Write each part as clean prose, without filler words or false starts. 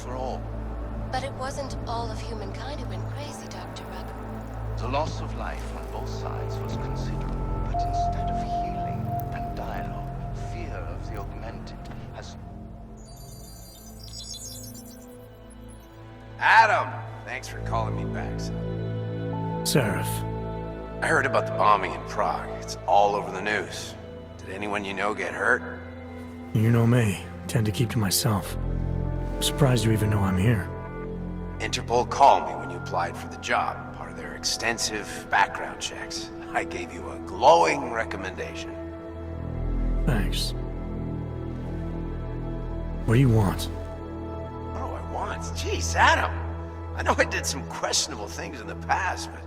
for all. But it wasn't all of humankind who went crazy, Dr. Ruck. The loss of life on both sides was considerable, but instead of healing and dialogue, fear of the augmented has... Adam! Thanks for calling me back, son. Seraph. I heard about the bombing in Prague. It's all over the news. Did anyone you know get hurt? You know me. Tend to keep to myself. I'm surprised you even know I'm here. Interpol called me when you applied for the job, part of their extensive background checks. I gave you a glowing recommendation. Thanks. What do you want? What do I want? Jeez, Adam! I know I did some questionable things in the past, but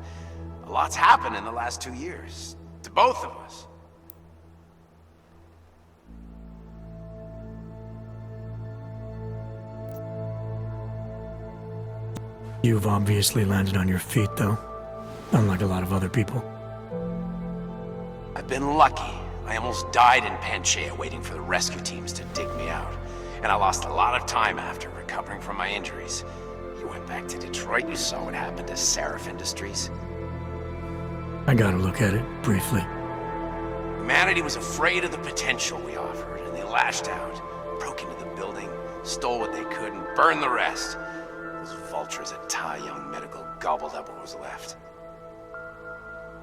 a lot's happened in the last 2 years. To both of us. You've obviously landed on your feet, though. Unlike a lot of other people. I've been lucky. I almost died in Panchaea waiting for the rescue teams to dig me out. And I lost a lot of time after recovering from my injuries. You went back to Detroit, you saw what happened to Seraph Industries. I got a look at it, briefly. Humanity was afraid of the potential we offered, and they lashed out, broke into the building, stole what they could, and burned the rest. Those vultures at Tai Young Medical gobbled up what was left.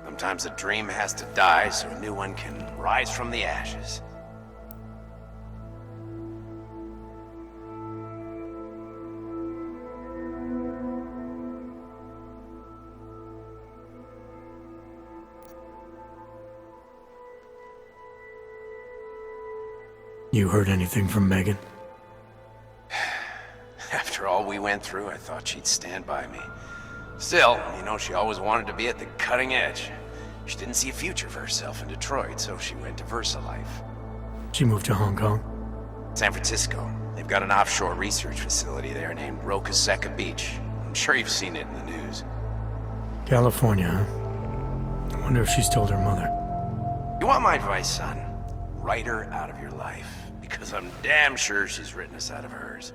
Sometimes a dream has to die so a new one can rise from the ashes. You heard anything from Megan? After all we went through, I thought she'd stand by me. Still, you know, she always wanted to be at the cutting edge. She didn't see a future for herself in Detroit, so she went to VersaLife. She moved to Hong Kong? San Francisco. They've got an offshore research facility there named Roca Seca Beach. I'm sure you've seen it in the news. California, huh? I wonder if she's told her mother. You want my advice, son? Write her out of your life. Because I'm damn sure she's written us out of hers.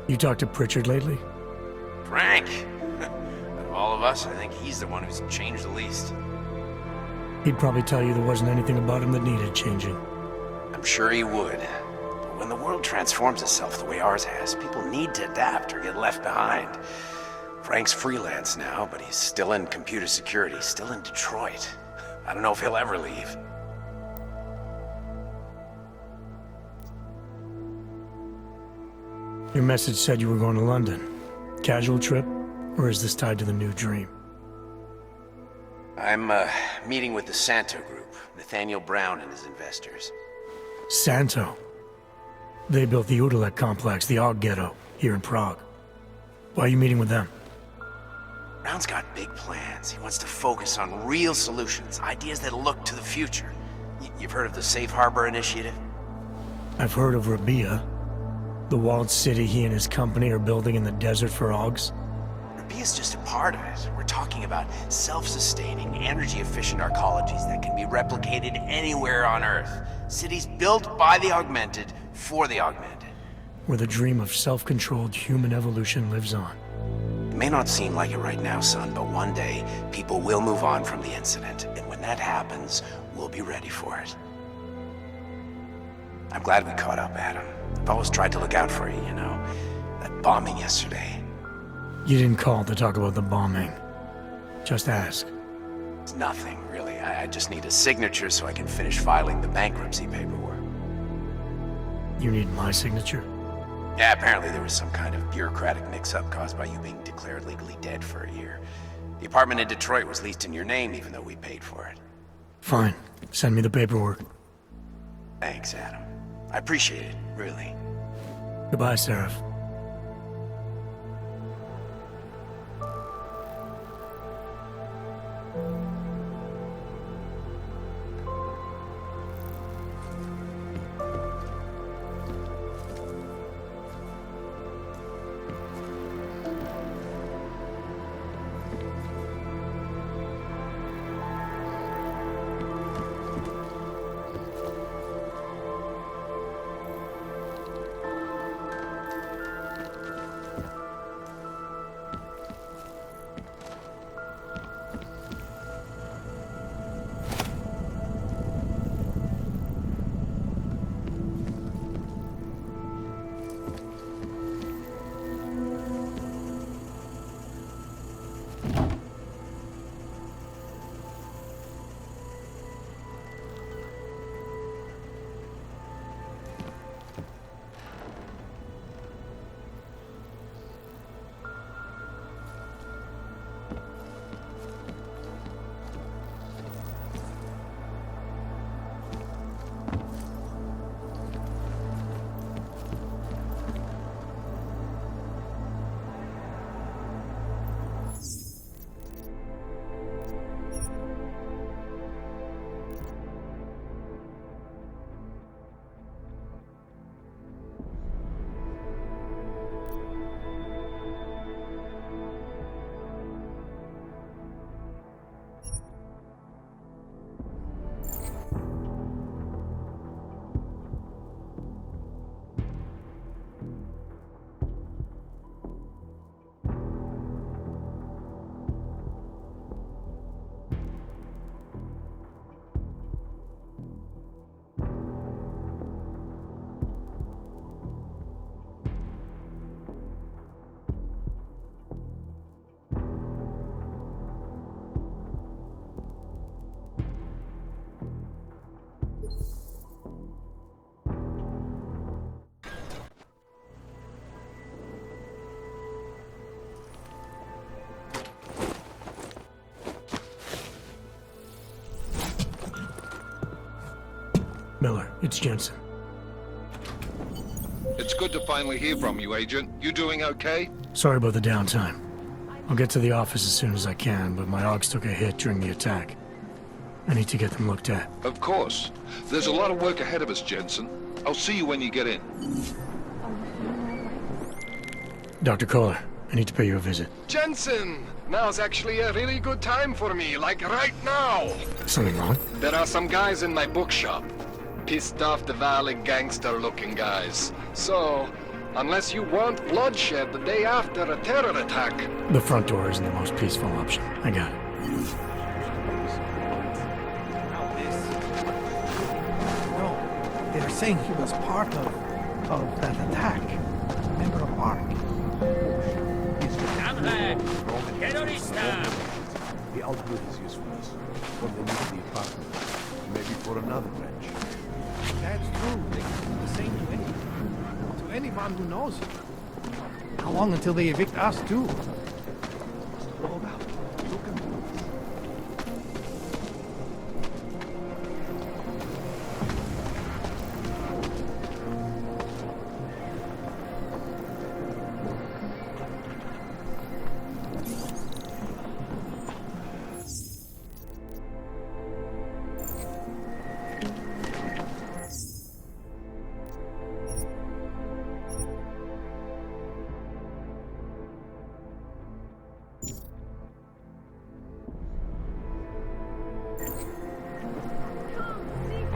You talked to Pritchard lately? Frank! Out of all of us, I think he's the one who's changed the least. He'd probably tell you there wasn't anything about him that needed changing. I'm sure he would. But when the world transforms itself the way ours has, people need to adapt or get left behind. Frank's freelance now, but he's still in computer security, still in Detroit. I don't know if he'll ever leave. Your message said you were going to London. Casual trip? Or is this tied to the new dream? I'm meeting with the Santo Group, Nathaniel Brown and his investors. Santo? They built the Udalek complex, the Og Ghetto, here in Prague. Why are you meeting with them? Brown's got big plans. He wants to focus on real solutions, ideas that look to the future. You've heard of the Safe Harbor Initiative? I've heard of Rabia. The walled city he and his company are building in the desert for Augs. Rabia's just a part of it. We're talking about self-sustaining, energy-efficient arcologies that can be replicated anywhere on Earth. Cities built by the augmented, for the augmented. Where the dream of self-controlled human evolution lives on. It may not seem like it right now, son, but one day, people will move on from the incident. And when that happens, we'll be ready for it. I'm glad we caught up, Adam. I've always tried to look out for you, you know. That bombing yesterday. You didn't call to talk about the bombing. Just ask. It's nothing, really. I just need a signature so I can finish filing the bankruptcy paperwork. You need my signature? Yeah, apparently there was some kind of bureaucratic mix-up caused by you being declared legally dead for a year. The apartment in Detroit was leased in your name even though we paid for it. Fine. Send me the paperwork. Thanks, Adam. I appreciate it, really. Goodbye, Seraph. Miller, it's Jensen. It's good to finally hear from you, Agent. You doing okay? Sorry about the downtime. I'll get to the office as soon as I can, but my Augs took a hit during the attack. I need to get them looked at. Of course. There's a lot of work ahead of us, Jensen. I'll see you when you get in. Dr. Kohler, I need to pay you a visit. Jensen! Now's actually a really good time for me, like right now! Something wrong? There are some guys in my bookshop. Pissed off the Valley gangster-looking guys. So, unless you want bloodshed the day after a terror attack... The front door isn't the most peaceful option. I got it. No, they're saying he was part of that attack. Member of ARC. He outlived his usefulness for the need of the apartment, maybe for another branch. That's true. They can do the same to anyone who knows him. How long until they evict us too?